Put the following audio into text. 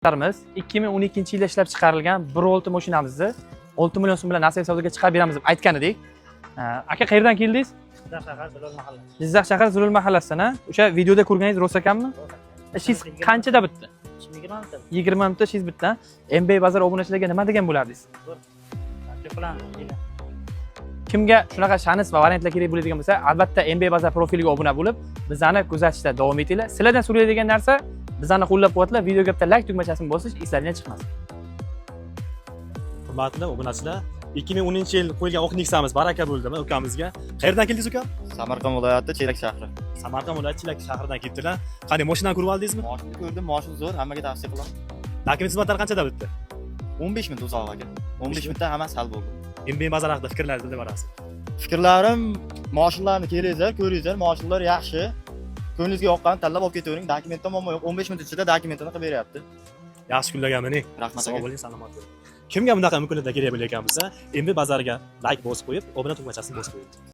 2012-yilda ishlab chiqarilgan 1.6 mashinamizni 6 million so'm bilan nasib savdoga chiqarib beramiz deb aytgan edik. Aka qayerdan keldingiz? Jizzax shahar Zulul mahallasi. Jizzax shahar Zulul mahallasidan. O'sha videoda ko'rganingiz rost ekanmi? Ishingiz qanchada bitdi? 20 minutda. 20 minutda ishingiz bitdi. MB Bazar obunachilarga nima degan bo'lardingiz? Plan. Kimga shunaqa shanis va variantlar kerak bo'ladigan bo'lsa, albatta MB Bazar profiliga obuna bo'lib, bizani kuzatishda davom etinglar. Sizlardan so'raydigan narsa bizani qo'llab-quvvatlab, videoga bitta like tugmachasini bosish eslaringizdan chiqmasin. Hurmatli obunachilar, 2010-yil qo'yilgan o'q Nexa'miz baraka bo'ldimi ukamizga. Qayerdan keldingiz uka? Samarqand viloyati Chelak shahri. Samarqand viloyati Chelak shahridan kelibdilar. Qani mashinani ko'rib oldingizmi? Mashina ko'rdim, mashina zo'r, hammaga tavsiya qilaman. Dokument xizmatlari qanchada bitdi? 15 minut uzoq aka. 15 minutda hammasi hal bo'ldi. MB Bazar haqida fikrlaringizni bilib olasiz. Fikrlarim, mashinalarni kelingizlar, ko'ringizlar, mashinalar yaxshi. Ko'ngilingizga yoqqanini tanlab olib ketavering. Dokumentdan muammo yo'q. 15 minut ichida dokumentini qilib beryapti. Yaxshi kunlarga Rahmat sog' aka. bo'ling, salomat bo'ling. Kimga bunaqa imkoniyatlar kerak bo'lgan bo'lsa, MB Bazarga like bosib qo'yib, obuna tugmachasini bosib qo'ying.